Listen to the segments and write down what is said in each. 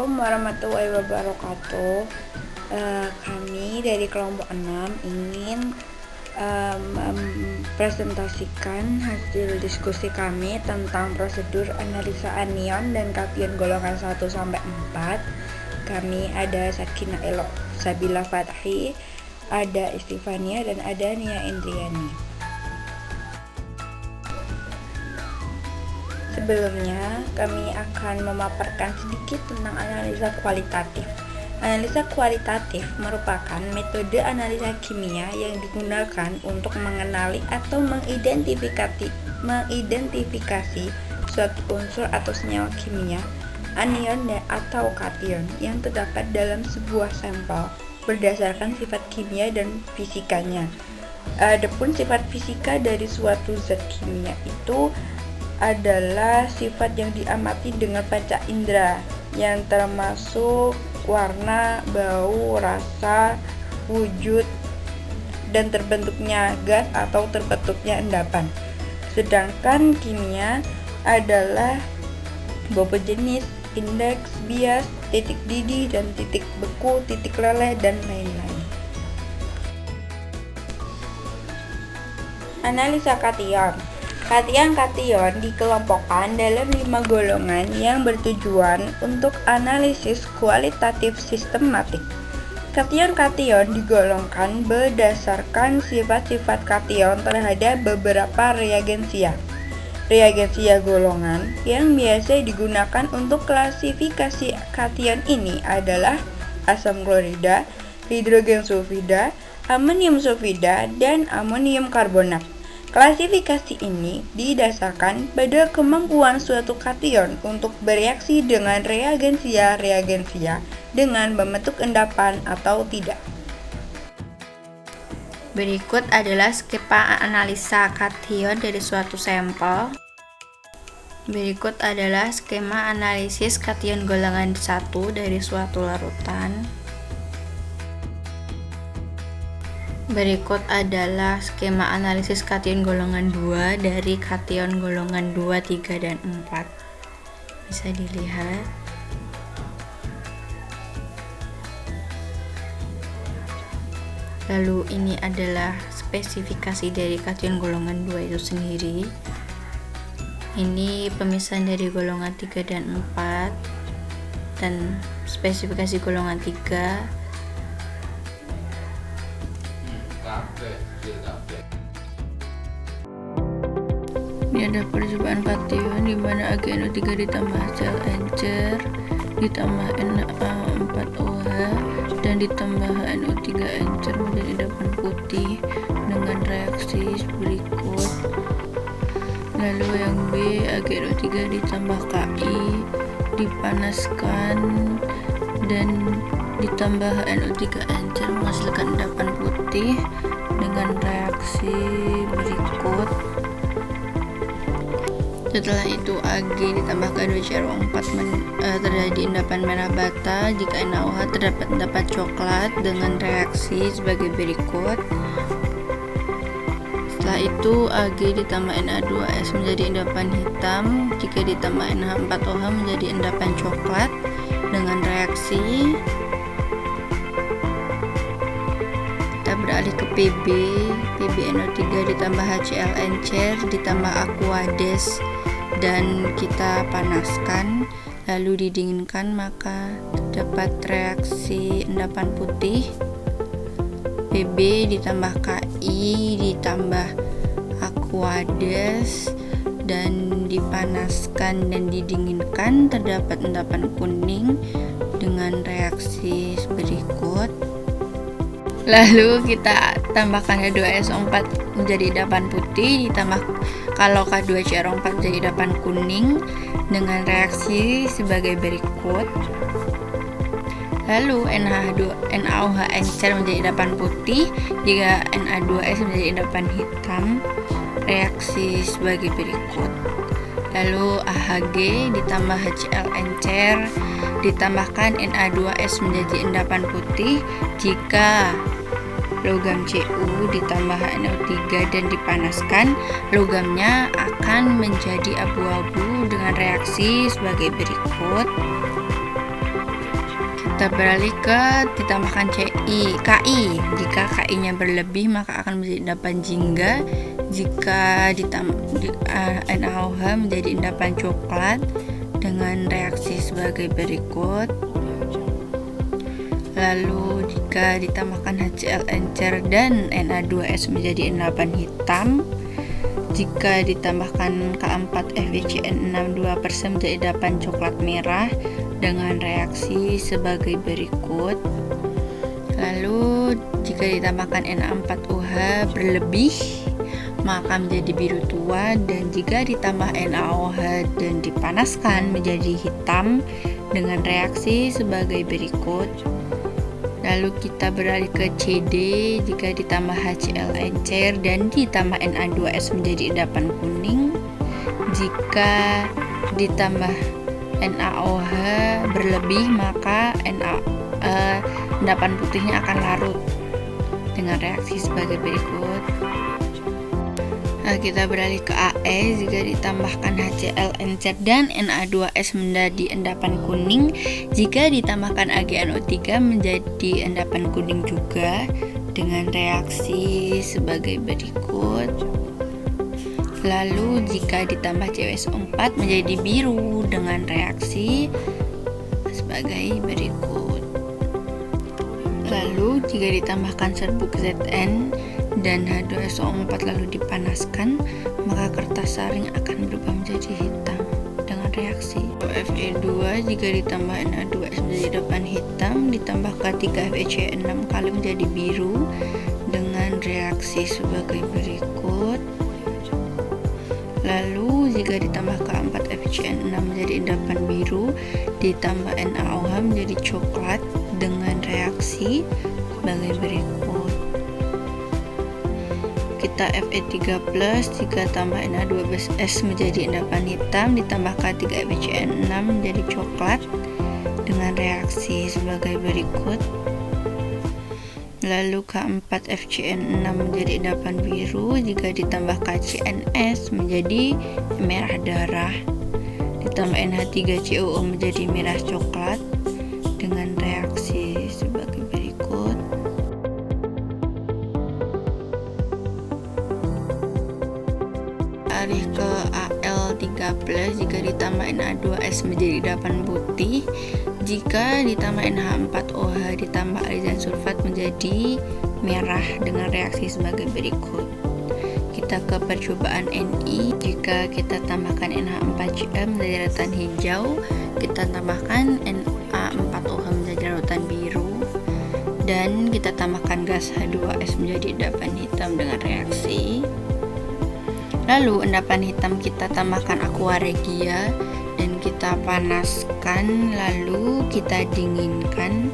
Assalamualaikum warahmatullahi wabarakatuh. Kami dari kelompok 6 ingin mempresentasikan hasil diskusi kami tentang prosedur analisa anion dan kation golongan 1-4. Kami ada Sakinah Elok Sabila Fathi, ada Istifania, dan ada Nia Indriani. Sebelumnya, kami akan memaparkan sedikit tentang analisa kualitatif. Analisa kualitatif merupakan metode analisa kimia yang digunakan untuk mengenali atau mengidentifikasi suatu unsur atau senyawa kimia, anion atau kation yang terdapat dalam sebuah sampel berdasarkan sifat kimia dan fisikanya. Adapun sifat fisika dari suatu zat kimia itu adalah sifat yang diamati dengan panca indera yang termasuk warna, bau, rasa, wujud, dan terbentuknya gas atau terbentuknya endapan. Sedangkan kimia adalah beberapa jenis, indeks, bias, titik didih, dan titik beku, titik leleh, dan lain-lain. Analisa kation. Kation dikelompokkan dalam 5 golongan yang bertujuan untuk analisis kualitatif sistematik. Kation digolongkan berdasarkan sifat-sifat kation terhadap beberapa reagensia. Reagensia golongan yang biasa digunakan untuk klasifikasi kation ini adalah asam klorida, hidrogen sulfida, amonium sulfida, dan amonium karbonat. Klasifikasi ini didasarkan pada kemampuan suatu kation untuk bereaksi dengan reagensia dengan membentuk endapan atau tidak. Berikut adalah skema analisa kation dari suatu sampel. Berikut adalah skema analisis kation golongan 1 dari suatu larutan. Berikut adalah skema analisis kation golongan 2 dari kation golongan 2, 3, dan 4. Bisa dilihat. Lalu ini adalah spesifikasi dari kation golongan 2 itu sendiri. Ini pemisahan dari golongan 3 dan 4 dan spesifikasi golongan 3. Ini ada percobaan kation di mana AgNO3 ditambah Cl encer ditambah Na4OH dan ditambah NO3 encer menjadi endapan putih dengan reaksi berikut. Lalu yang B, AgNO3 ditambah Ki dipanaskan dan ditambah NO3 encer menghasilkan endapan putih dengan reaksi berikut. Setelah itu Ag ditambah K2CrO4 terjadi endapan merah bata. Jika NaOH terdapat endapan coklat dengan reaksi sebagai berikut. Setelah itu Ag ditambah Na2S menjadi endapan hitam. Jika ditambah NH4OH menjadi endapan coklat dengan reaksi. Kita beralih ke PB. PbNO3 ditambah HCl encer ditambah Aquades dan kita panaskan lalu didinginkan, maka terdapat reaksi endapan putih. Pb ditambah Ki ditambah Aquades dan dipanaskan dan didinginkan, terdapat endapan kuning dengan reaksi berikut. Lalu kita tambahkan H2SO4 menjadi endapan putih, ditambah kalau K2CrO4 menjadi endapan kuning dengan reaksi sebagai berikut. Lalu NaOH encer menjadi endapan putih, jika Na2S menjadi endapan hitam, reaksi sebagai berikut. Lalu AHG ditambah HCl encer ditambahkan Na2S menjadi endapan putih, jika logam Cu ditambah NO3 dan dipanaskan, logamnya akan menjadi abu-abu dengan reaksi sebagai berikut. Kita beralih ke ditambahkan KI. Jika KI-nya berlebih maka akan menjadi endapan jingga. Jika NaOH menjadi endapan coklat dengan reaksi sebagai berikut. Lalu jika ditambahkan HCl encer dan Na2S menjadi endapan hitam. Jika ditambahkan K4FeCN6 2% menjadi endapan coklat merah dengan reaksi sebagai berikut. Lalu jika ditambahkan Na4OH berlebih maka menjadi biru tua, dan jika ditambah NaOH dan dipanaskan menjadi hitam dengan reaksi sebagai berikut. Lalu kita beralih ke CD. Jika ditambah HCl encer dan ditambah Na2S menjadi endapan kuning. Jika ditambah NaOH berlebih maka endapan putihnya akan larut dengan reaksi sebagai berikut. Kita beralih ke AE. Jika ditambahkan HCl encer dan Na2S menjadi endapan kuning. Jika ditambahkan AgNO3 menjadi endapan kuning juga dengan reaksi sebagai berikut. Lalu jika ditambah CuSO4 menjadi biru dengan reaksi sebagai berikut. Lalu jika ditambahkan serbuk Zn dan H2SO4 lalu dipanaskan, maka kertas saring akan berubah menjadi hitam dengan reaksi. Fe2 jika ditambah Na2S menjadi endapan hitam, ditambah K3FeCN6 kali menjadi biru dengan reaksi sebagai berikut. Lalu jika ditambah K4FeCN6 menjadi endapan biru, ditambah NaOH menjadi coklat dengan reaksi sebagai berikut. Kita Fe3+, jika tambah Na2S menjadi endapan hitam, ditambah K3FeCN6 menjadi coklat dengan reaksi sebagai berikut. Lalu K4FeCN6 menjadi endapan biru, jika ditambah KCNS menjadi merah darah, ditambah NH3COO menjadi merah coklat dengan reaksi sebagai berikut. Alih ke Al3+, jika ditambah Na2S menjadi endapan putih. Jika ditambah NH4OH ditambah alisan sulfat menjadi merah dengan reaksi sebagai berikut. Kita ke percobaan Ni. Jika kita tambahkan NH4Cl menjadi larutan hijau, kita tambahkan Na4OH menjadi larutan biru, dan kita tambahkan gas H2S menjadi endapan hitam dengan reaksi. Lalu endapan hitam kita tambahkan aqua regia dan kita panaskan, lalu kita dinginkan,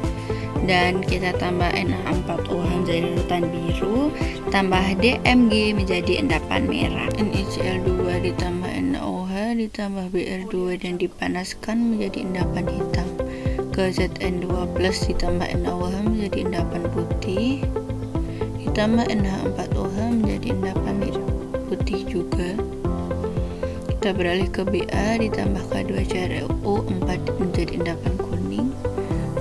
dan kita tambah Na4OH menjadi larutan biru, tambah DMG menjadi endapan merah. NiCl2 ditambah NaOH ditambah Br2 dan dipanaskan menjadi endapan hitam. Ke Zn2+ ditambah NaOH menjadi endapan putih, ditambah NH4OH menjadi endapan putih juga. Kita beralih ke Ba, ditambah K2CrO4 menjadi endapan kuning,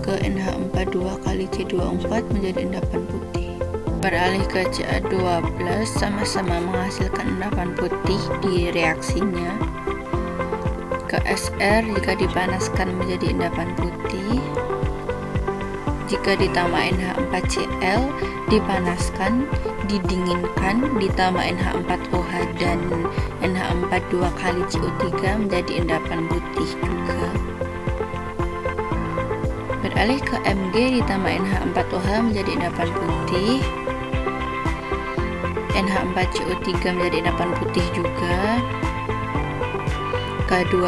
ke NH4 2 kali C24 menjadi endapan putih. Beralih ke Ca2+, sama-sama menghasilkan endapan putih di reaksinya. Ke Sr jika dipanaskan menjadi endapan putih. Jika ditambah NH4Cl dipanaskan, didinginkan, ditambah NH4OH dan NH4 2 kali CO3 menjadi endapan putih juga. Beralih ke Mg, ditambah NH4OH menjadi endapan putih, NH4CO3 menjadi endapan putih juga. K2+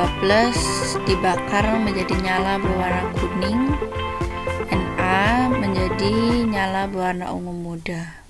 dibakar menjadi nyala berwarna kuning, Na menjadi nyala berwarna ungu muda.